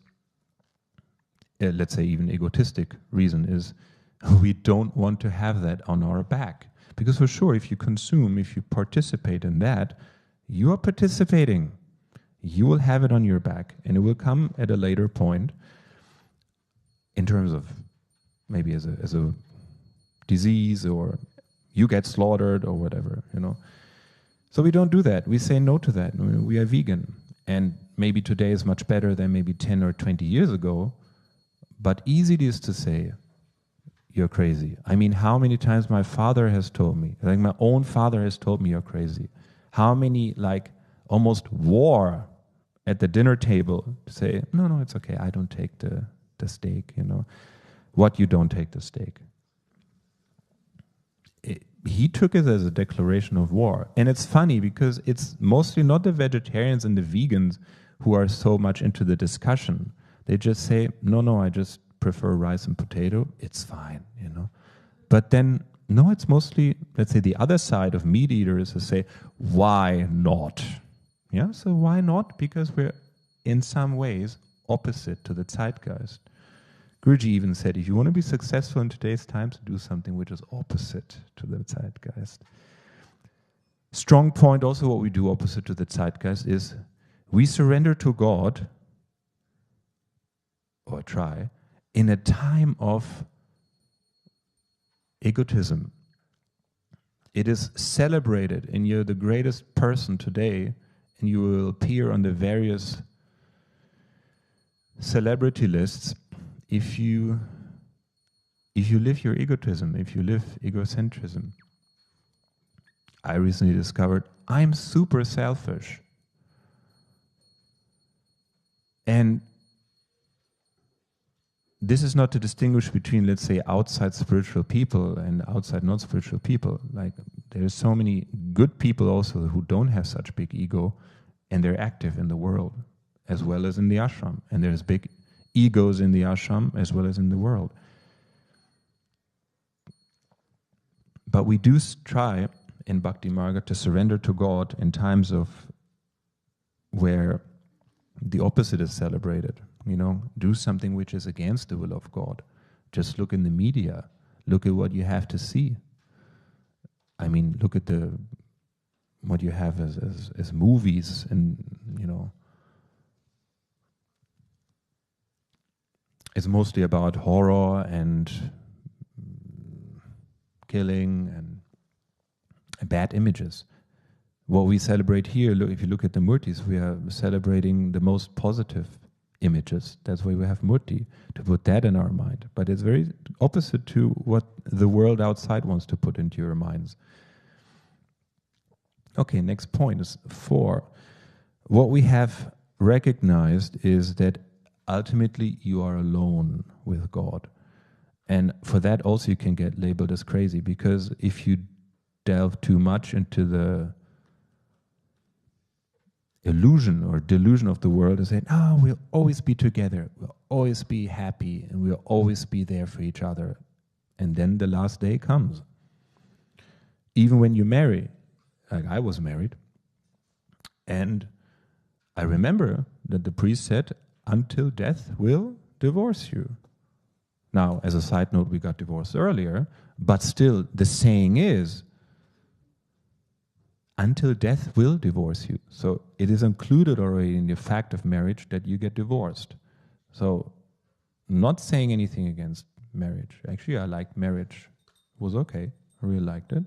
let's say even egotistic reason is, we don't want to have that on our back. Because for sure, if you consume, if you participate in that, you are participating. You will have it on your back, and it will come at a later point in terms of maybe as a disease, or you get slaughtered or whatever, you know. So we don't do that. We say no to that. We are vegan. And maybe today is much better than maybe 10 or 20 years ago, but easy it is to say, you're crazy. I mean, how many times my father has told me, like my own father has told me, you're crazy. How many, like, almost war at the dinner table to say, no, it's okay, I don't take the steak, you know. What, you don't take the steak? He took it as a declaration of war. And it's funny because it's mostly not the vegetarians and the vegans who are so much into the discussion. They just say, no, I just prefer rice and potato. It's fine, you know. But then, no, it's mostly, let's say, the other side of meat eaters who say, why not? Yeah, so why not? Because we're in some ways opposite to the zeitgeist. Guruji even said, if you want to be successful in today's times, do something which is opposite to the zeitgeist. Strong point also what we do opposite to the zeitgeist is we surrender to God, or try, in a time of egotism. It is celebrated, and you're the greatest person today, and you will appear on the various celebrity lists if you live your egotism, if you live egocentrism. I recently discovered I'm super selfish. And this is not to distinguish between, let's say, outside spiritual people and outside non-spiritual people. Like, there's so many good people also who don't have such big ego, and they're active in the world as well as in the ashram. And there's big egos in the ashram as well as in the world. But we do try in Bhakti Marga to surrender to God in times of where the opposite is celebrated. Do something which is against the will of God. Just look in the media. Look at what you have to see. I mean, look at what you have as movies, and it's mostly about horror and killing and bad images. What we celebrate here, if you look at the murtis, we are celebrating the most positive images. That's why we have murti, to put that in our mind. But it's very opposite to what the world outside wants to put into your minds. Okay, next point is 4. What we have recognized is that ultimately you are alone with God. And for that also you can get labeled as crazy, because if you delve too much into the illusion or delusion of the world and say, we'll always be together, we'll always be happy, and we'll always be there for each other. And then the last day comes. Even when you marry, like I was married, and I remember that the priest said, until death will divorce you. Now, as a side note, we got divorced earlier, but still the saying is, until death will divorce you. So it is included already in the fact of marriage that you get divorced. So not saying anything against marriage. Actually, I liked marriage. It was okay. I really liked it.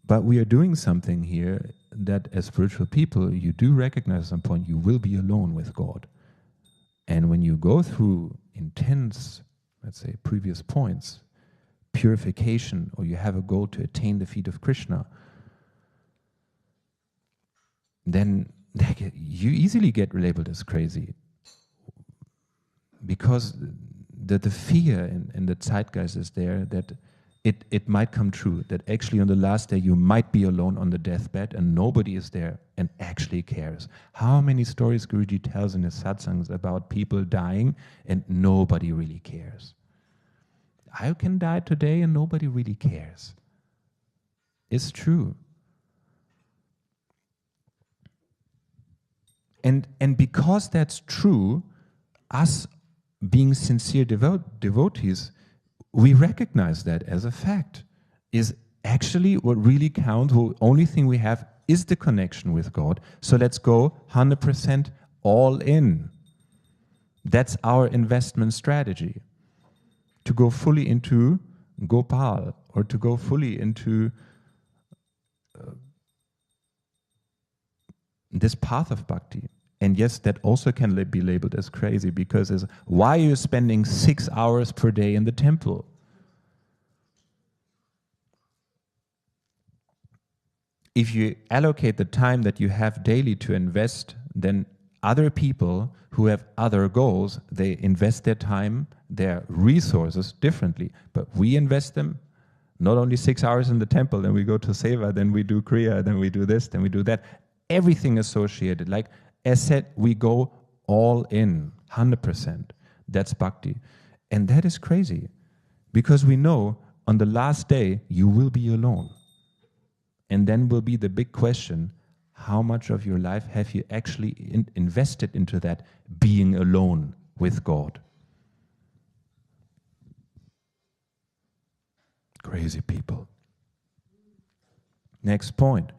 But we are doing something here that as spiritual people, you do recognize at some point you will be alone with God. And when you go through intense, let's say, previous points, purification, or you have a goal to attain the feet of Krishna, then you easily get labeled as crazy. Because the fear in the zeitgeist is there that it might come true, that actually on the last day you might be alone on the deathbed and nobody is there and actually cares. How many stories Guruji tells in his satsangs about people dying and nobody really cares? I can die today and nobody really cares. It's true. And because that's true, us being sincere devotees, we recognize that as a fact. Is actually what really counts, the only thing we have is the connection with God. So let's go 100% all in. That's our investment strategy. To go fully into Gopal, or to go fully into this path of bhakti. And yes, that also can be labeled as crazy, because why are you spending 6 hours per day in the temple? If you allocate the time that you have daily to invest, then other people who have other goals, they invest their time, their resources differently. But we invest them not only 6 hours in the temple, then we go to Seva, then we do Kriya, then we do this, then we do that. Everything associated. Like as said, we go all in, 100%. That's bhakti. And that is crazy. Because we know on the last day, you will be alone. And then will be the big question, how much of your life have you actually invested into that being alone with God. Crazy people. Next point.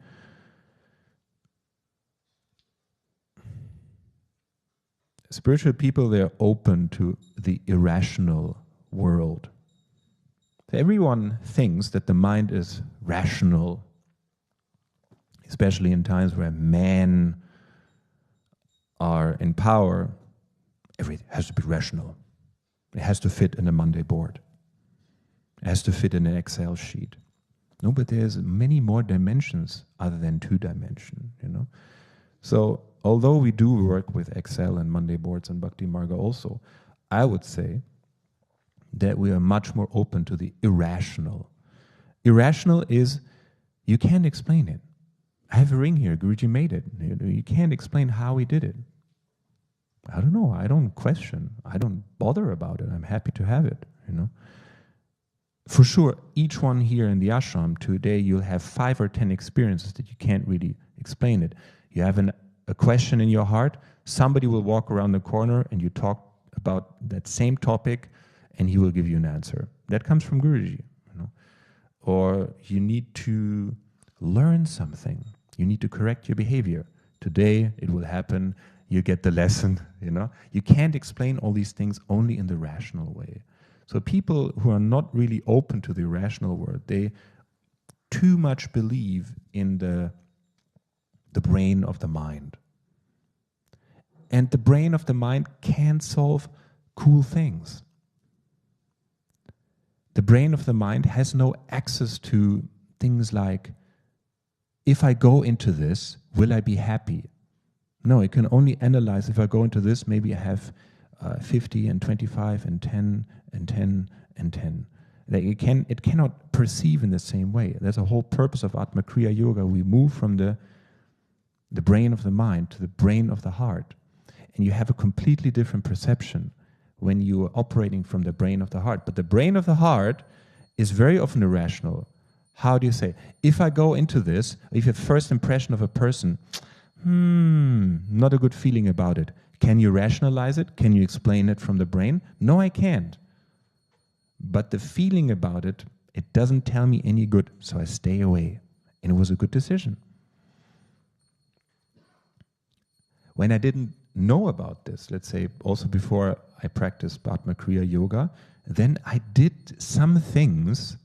Spiritual people, they're open to the irrational world. Everyone thinks that the mind is rational, especially in times where men are in power. Everything has to be rational. It has to fit in a Monday board. It has to fit in an Excel sheet. No, but there's many more dimensions other than 2 dimension, So although we do work with Excel and Monday boards and Bhakti Marga also, I would say that we are much more open to the irrational. Irrational is, you can't explain it. I have a ring here, Guruji made it. You can't explain how he did it. I don't know, I don't question, I don't bother about it, I'm happy to have it, For sure, each one here in the ashram today, you'll have 5 or 10 experiences that you can't really explain it. You have a question in your heart, somebody will walk around the corner and you talk about that same topic and he will give you an answer. That comes from Guruji. Or you need to learn something. You need to correct your behavior. Today it will happen, you get the lesson, You can't explain all these things only in the rational way. So people who are not really open to the rational world, they too much believe in the brain of the mind. And the brain of the mind can't solve cool things. The brain of the mind has no access to things like, if I go into this, will I be happy? No, it can only analyze, if I go into this, maybe I have 50 and 25 and 10 and 10 and 10. It cannot perceive in the same way. There's a whole purpose of Atma Kriya Yoga. We move from the brain of the mind to the brain of the heart. And you have a completely different perception when you are operating from the brain of the heart. But the brain of the heart is very often irrational. How do you say? If I go into this, if you have first impression of a person, not a good feeling about it. Can you rationalize it? Can you explain it from the brain? No, I can't. But the feeling about it, it doesn't tell me any good, so I stay away. And it was a good decision. When I didn't know about this, let's say also before I practiced Atma Kriya Yoga, then I did some things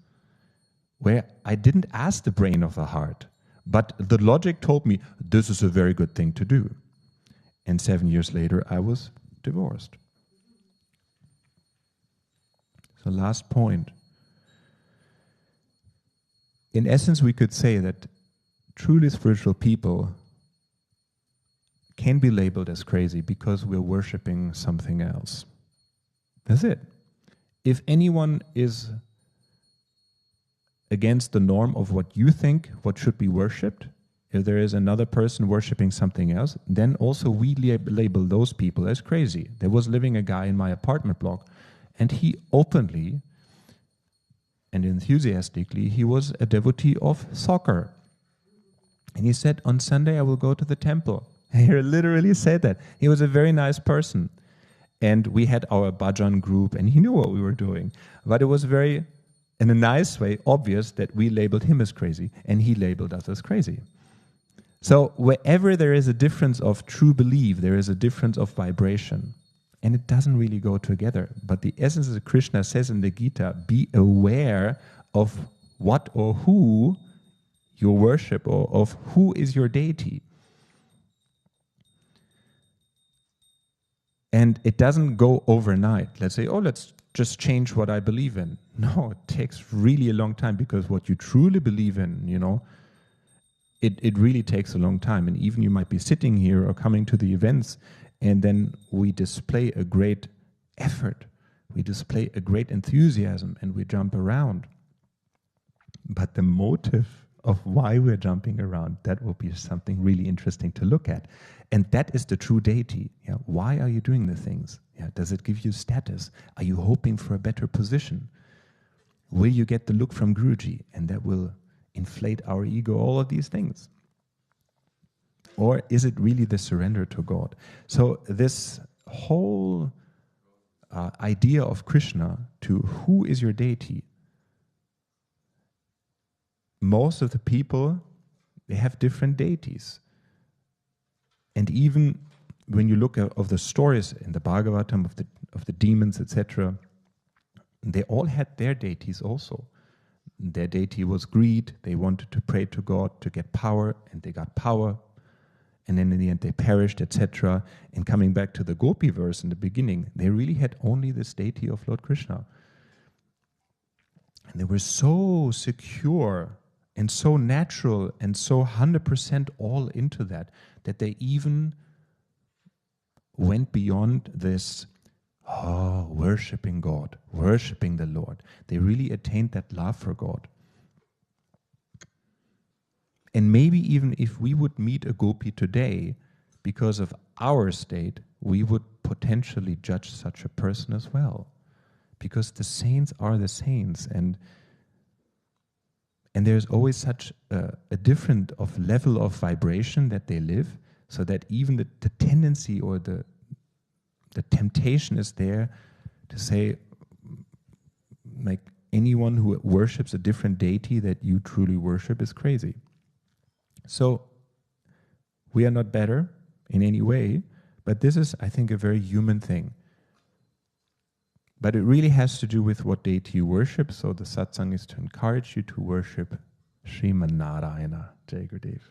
where I didn't ask the brain of the heart, but the logic told me this is a very good thing to do. And 7 years later, I was divorced. So last point. In essence, we could say that truly spiritual people can be labeled as crazy because we're worshipping something else. That's it. If anyone is against the norm of what you think, what should be worshipped, if there is another person worshipping something else, then also we label those people as crazy. There was living a guy in my apartment block, and he openly and enthusiastically, he was a devotee of soccer. And he said, on Sunday I will go to the temple. He literally said that. He was a very nice person. And we had our bhajan group, and he knew what we were doing. But it was very, in a nice way, obvious that we labeled him as crazy, and he labeled us as crazy. So wherever there is a difference of true belief, there is a difference of vibration. And it doesn't really go together. But the essence of Krishna says in the Gita, be aware of what or who you worship, or of who is your deity. And it doesn't go overnight. Let's say, oh, let's just change what I believe in. No, it takes really a long time, because what you truly believe in, it really takes a long time. And even you might be sitting here or coming to the events, and then we display a great effort. We display a great enthusiasm, and we jump around. But the motive of why we're jumping around, that will be something really interesting to look at. And that is the true deity. Yeah? Why are you doing the things? Yeah? Does it give you status? Are you hoping for a better position? Will you get the look from Guruji? And that will inflate our ego, all of these things. Or is it really the surrender to God? So this whole idea of Krishna to who is your deity, most of the people, they have different deities. And even when you look at the stories in the Bhagavatam of the demons, etc., they all had their deities also. Their deity was greed. They wanted to pray to God to get power, and they got power. And then in the end they perished, etc. And coming back to the Gopi verse in the beginning, they really had only this deity of Lord Krishna. And they were so secure and so natural and so 100% all into that they even went beyond this, worshipping God, worshipping the Lord. They really attained that love for God. And maybe even if we would meet a gopi today, because of our state, we would potentially judge such a person as well. Because the saints are the saints, and there's always such a different level of vibration that they live, so that even the tendency or the temptation is there to say, like, anyone who worships a different deity that you truly worship is crazy. So we are not better in any way, but this is, I think, a very human thing. But it really has to do with what deity you worship. So the satsang is to encourage you to worship Sriman Narayana. Jai Gurudev.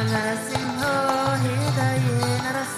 Narasimho, Hridaye Narasimho.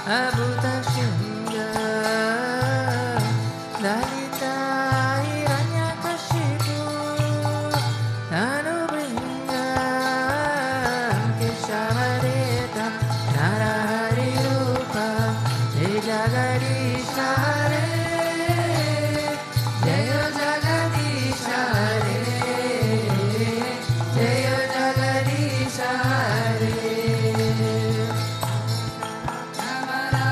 Abhuta Shinga Dalita Hiranyakashipu Anubringa Keshavareta Narahari Rupa Jai Jagadisha Hare Jaya Jagadisha Hare Jaya Jagadisha Hare Namara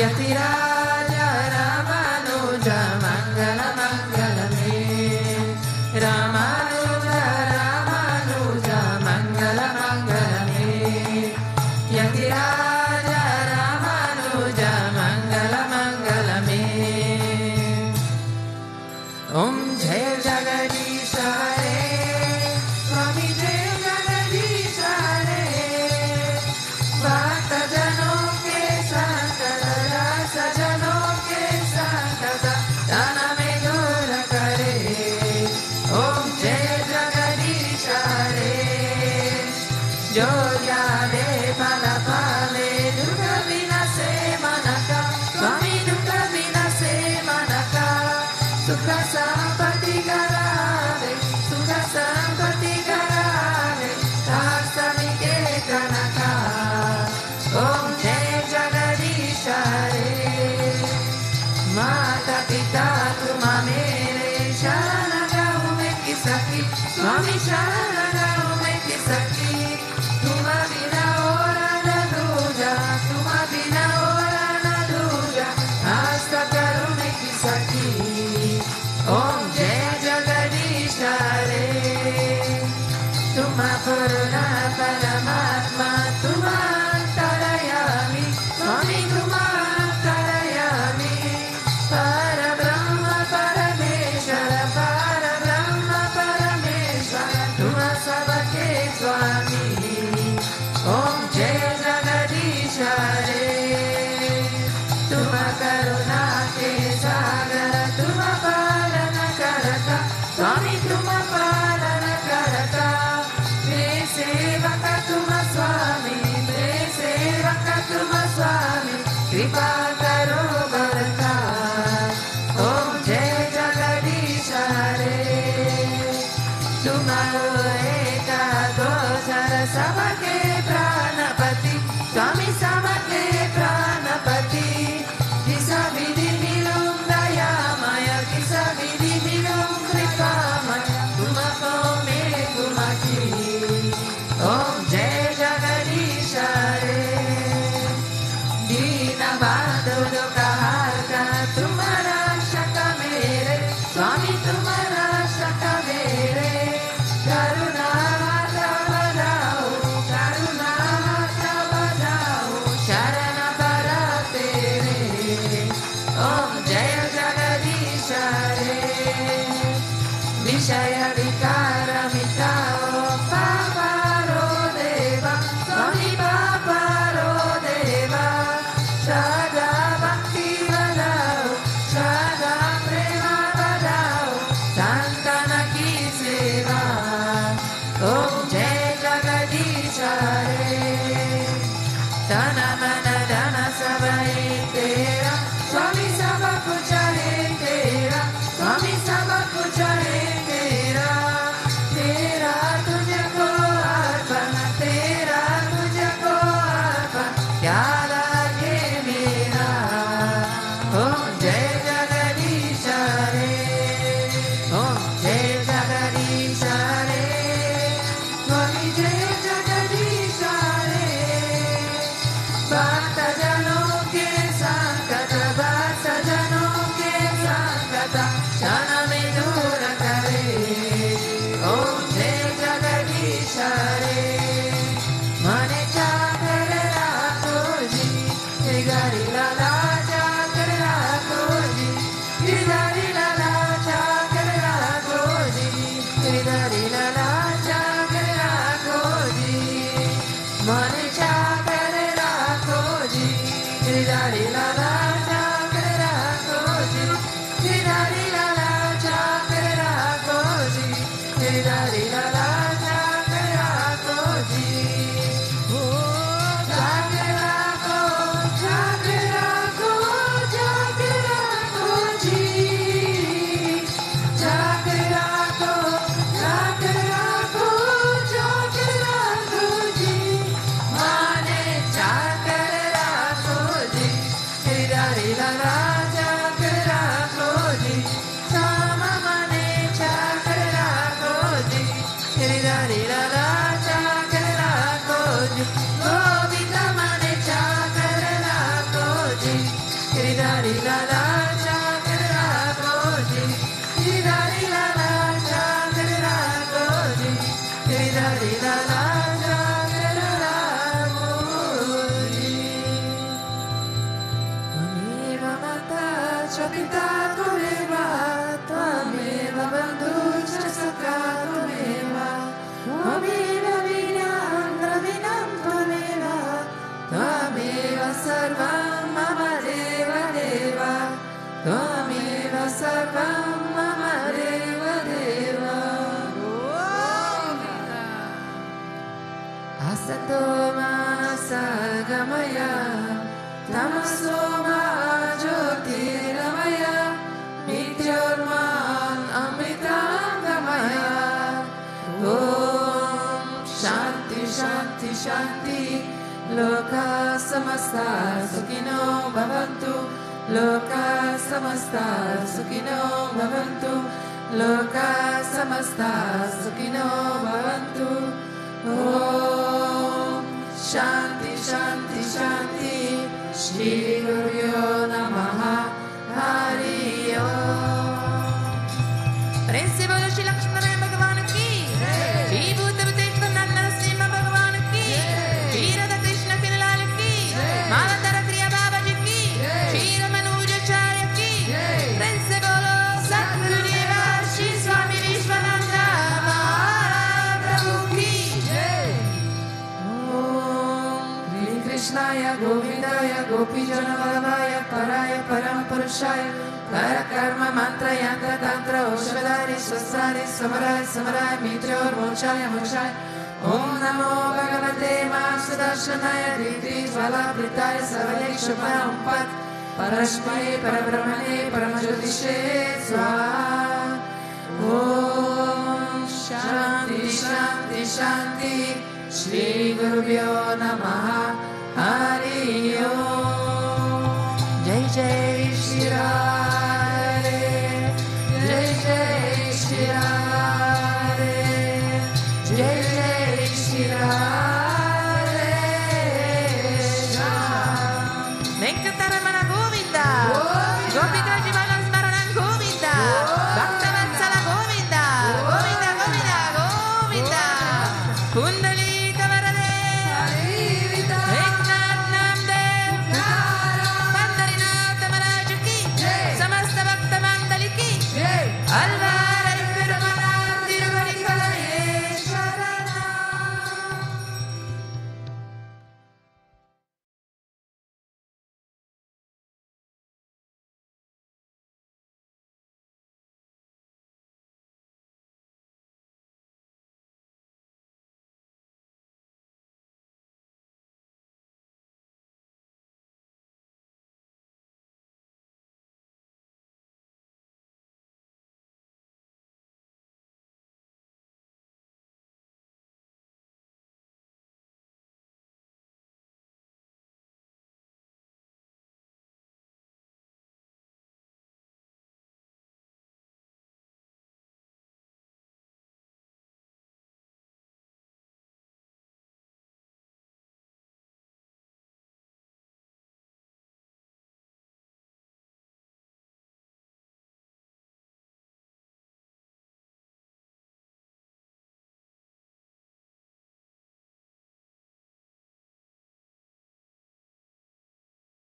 Yatiraja Ramanuja Mangala Mangala Me Ramanuja Ramanuja Mangala Mangala Me Yatiraja Ramanuja Mangala Mangala Me Om Jai Jagadish Hare Swami Jai Jagadish Hare Bhakta Jano ke Sankara Rasa Jano ke Sankara Dana me dura kare Om Jai Jagadish Hare Jo yade pala pale Dukha vinase manaka Swami dukha vinase manaka Sukha sampati karave Sukha sampati karave Tarsami ke kanaka Om Jai Jagadish Hare Mata Pita Tuma Mere Sharana Ume Kisaki Swami Sharana Ume Kisaki Tuma Vina Ora Na Duja Tuma Vina Ora Na Duja Hasta Karume Kisaki Om Jai Jagadish Hare Tuma Purna Paramatma Tuma Antarayami Swami Tuma Antarayami Parabrahma Parameshwara Parabrahma Parameshwara Tuma Sabake Swami Om Jai Jagadish Hare Tuma Karuna Ke Sagara Tuma Palana Karata Swami Tuma Palana Karata Me Sevaka Tuma Swami Me Sevaka Tuma Swami Kripa Karo Bharata Om Jai Jagadish Hare Tumaro Eka Doshara Sabake Pranapati Swami Sabake Pranapati Kisa Vidhi Milum Dayamaya Kisa Vidhi Milum Kripamaya Tumako Me Kumaki Om Jai Jagadish Hare Dina Bandhu Dukaharka Tumara Shaka Mere Swami Tumara Shaka Mere Karuna Mata Badao Karuna Mata Badao Sharana Bharatere Om Jaya Jagadish Hare Vishaya Vikara Mitao Paparo Deva Swami Paparo Deva Shraddha Bhakti Vadao Shraddha Prema Vadao Santana Ki Seva Om Jai Jagadish Hare Dana Mana Dana Sabai Tera Swami Sabha Kuchare Tera Swami Sabha Kuchare Tera Tera Tujhko Arpana Tera Tujhko Arpana Kya lage mera Om Jai Jagadish Hare Om Jai Jagadish Hare Swami Jai Jagadish Hare Bhakta Jano ke Sankata Bhakta Jano ke Sankata Shana me dura kare Om Jai Jagadish Hare Mane chakar rakho ji Gari lala chakar rakho ji Gari lala chakar rakho ji Gari lala chakar rakho ji Mane chakar rakho ji Gari lala chakar rakho ji Gari lala chakar rakho ji Gari lala chakar rakho ji Chakar rakho ji Chakar rakho ji Mane chakar rakho ji la la chant la koji. La la la chant la koji. La la la chant la koji. Tvameva mata cha pita tvameva, tvameva bandhu cha sakha tvameva, tvameva vinam dravinam tvameva, tvameva sarvam mama deva deva, tvameva sarvam mama deva deva. Asato ma sagamaya, tamaso ma jyotirgamaya, Nityorman amritam gamaya. Om Shanti Shanti Shanti. Loka samasta sukhino bhavantu. Loka samasta sukhino bhavantu. Loka samasta sukhino bhavantu. Om Shanti Shanti Shanti. Shri Gurubhyo Namaha. Hari Om. Prese bolo Shri Lakshmana Bhagavan ki. Sri Bhutabhrteshwarnath Mandir ki. Shri Radha Krishna Kilal ki. Malatara Kriya Babaji ki. Shri Ramanujacharya ki. Prese bolo Satguru Deva Sri Swami Vishwananda Mahaprabhu ki. Om Shri Krishnaya Govindaya Gopijana Vallabhaya Paraya Paramapurushaya Parakarma Mantra Yantra Tantra Oshadari Swasari Samarai Samarai Mitryor Mochaya Mochaya. Om Namo Bhagavate Vasadashanaya Diti Jvala Pritaya Savaleksha Parampat Parashmai Parabrahmane Paramajyotishe Swaha. Om Shanti Shanti Shanti. Shri Gurubhyo Namaha. Hari Om. Jai Jai Shri Radhe. Jai Jai Shri Radhe. Jai Jai Shri Radhe. Venkataraman